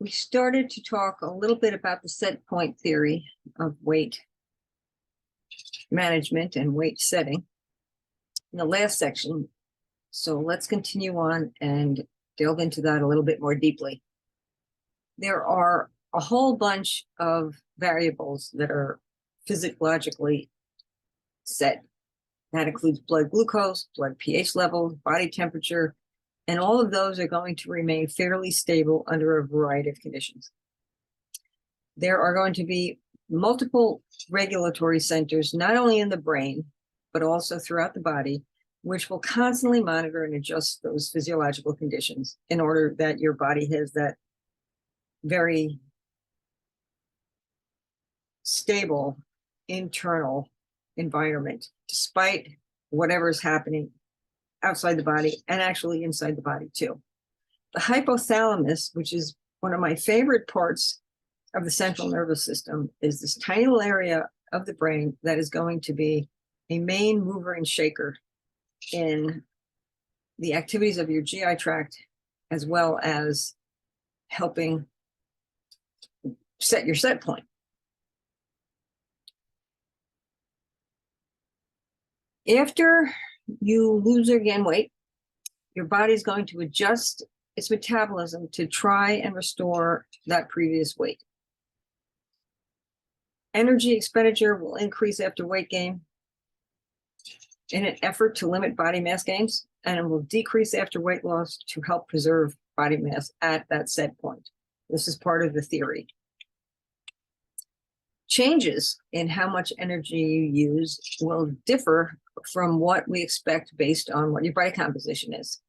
we started to talk a little bit about the set point theory of weight management and weight setting in the last section. So let's continue on and delve into that a little bit more deeply. There are a whole bunch of variables that are physiologically set. That includes blood glucose, blood pH level, body temperature, and all of those are going to remain fairly stable under a variety of conditions. There are going to be multiple regulatory centers, not only in the brain, but also throughout the body, which will constantly monitor and adjust those physiological conditions in order that your body has that very stable internal environment, despite whatever is happening outside the body and actually inside the body too. The hypothalamus, which is one of my favorite parts of the central nervous system, is this tiny little area of the brain that is going to be a main mover and shaker in the activities of your GI tract, as well as helping set your set point. After you lose or gain weight, your body is going to adjust its metabolism to try and restore that previous weight. Energy expenditure will increase after weight gain in an effort to limit body mass gains, and it will decrease after weight loss to help preserve body mass at that set point. This is part of the theory. Changes in how much energy you use will differ from what we expect based on what your body composition is.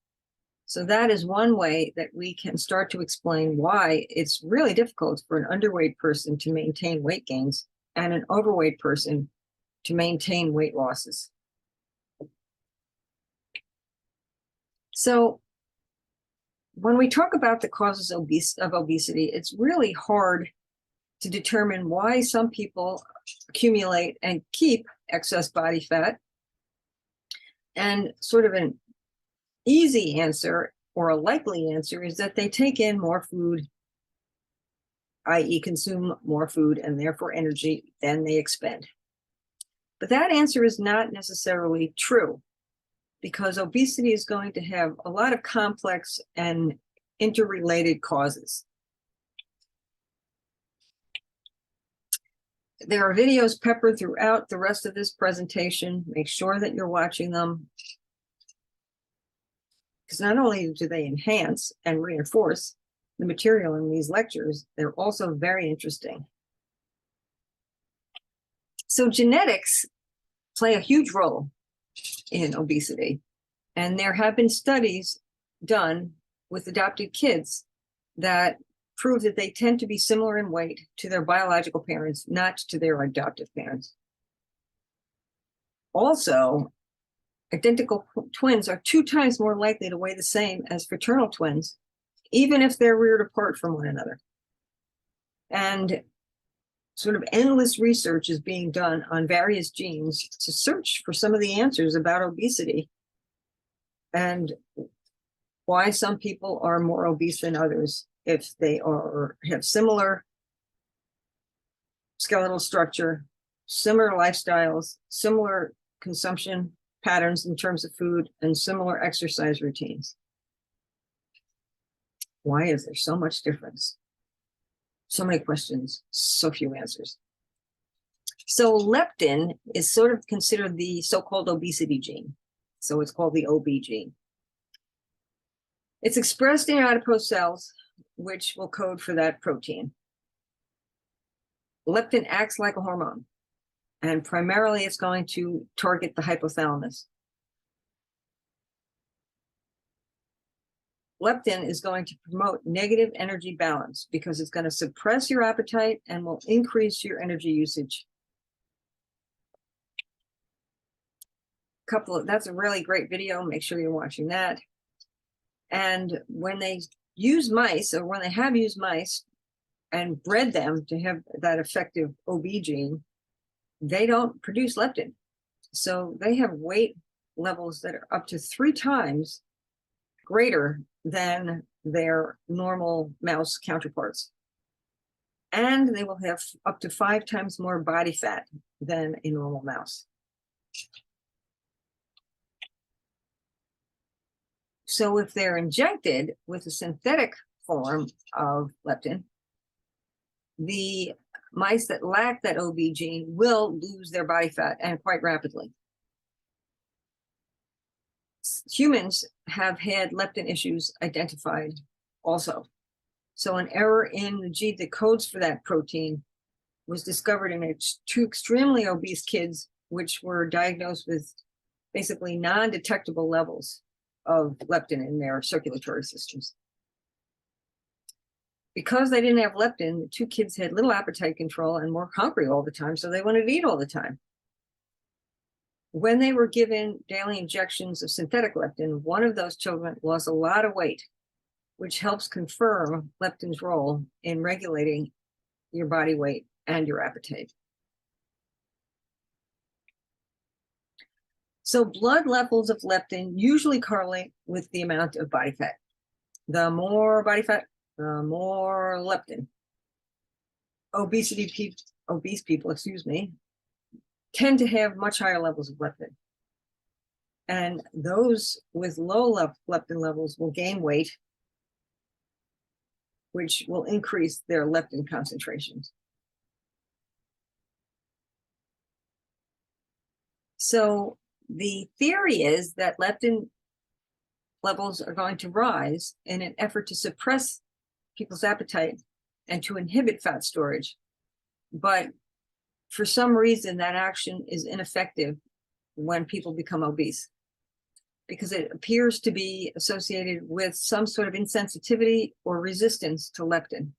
So that is one way that we can start to explain why it's really difficult for an underweight person to maintain weight gains and an overweight person to maintain weight losses. So when we talk about the causes of obesity, it's really hard to determine why some people accumulate and keep excess body fat. And sort of an easy answer or a likely answer is that they take in more food, i.e. consume more food and therefore energy than they expend. But that answer is not necessarily true, because obesity is going to have a lot of complex and interrelated causes. There are videos peppered throughout the rest of this presentation. Make sure that you're watching them, because not only do they enhance and reinforce the material in these lectures, they're also very interesting. So genetics play a huge role in obesity, and there have been studies done with adopted kids that prove that they tend to be similar in weight to their biological parents, not to their adoptive parents. Also, identical twins are 2 times more likely to weigh the same as fraternal twins, even if they're reared apart from one another. And sort of endless research is being done on various genes to search for some of the answers about obesity and why some people are more obese than others, if they have similar skeletal structure, similar lifestyles, similar consumption patterns in terms of food, and similar exercise routines. Why is there so much difference? So many questions, so few answers. So leptin is sort of considered the so-called obesity gene. So it's called the OB gene. It's expressed in adipose cells, which will code for that protein. Leptin acts like a hormone, and primarily it's going to target the hypothalamus. Leptin is going to promote negative energy balance because it's going to suppress your appetite and will increase your energy usage. That's a really great video. Make sure you're watching that. And when they use mice, or when they have used mice and bred them to have that effective OB gene, they don't produce leptin. So they have weight levels that are up to 3 times greater than their normal mouse counterparts. And they will have up to 5 times more body fat than a normal mouse. So if they're injected with a synthetic form of leptin, the mice that lack that OB gene will lose their body fat, and quite rapidly. Humans have had leptin issues identified also. So an error in the gene that codes for that protein was discovered in 2 extremely obese kids, which were diagnosed with basically non-detectable levels of leptin in their circulatory systems. Because they didn't have leptin, the 2 kids had little appetite control and were hungry all the time, so they wanted to eat all the time. When they were given daily injections of synthetic leptin, one of those children lost a lot of weight, which helps confirm leptin's role in regulating your body weight and your appetite. So blood levels of leptin usually correlate with the amount of body fat. The more body fat, the more leptin. Obese people, tend to have much higher levels of leptin. And those with low leptin levels will gain weight, which will increase their leptin concentrations. So the theory is that leptin levels are going to rise in an effort to suppress people's appetite and to inhibit fat storage. But for some reason, that action is ineffective when people become obese, because it appears to be associated with some sort of insensitivity or resistance to leptin.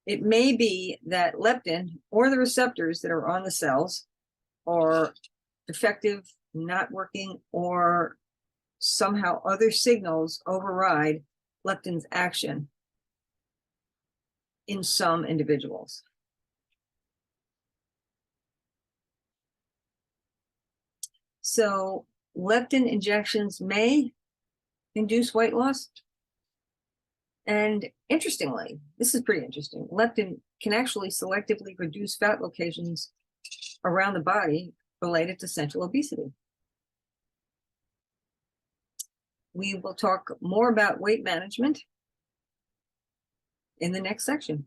It may be that leptin or the receptors that are on the cells are defective, not working, or somehow other signals override leptin's action in some individuals. So leptin injections may induce weight loss. And interestingly, this is pretty interesting, leptin can actually selectively reduce fat locations around the body related to central obesity. We will talk more about weight management in the next section.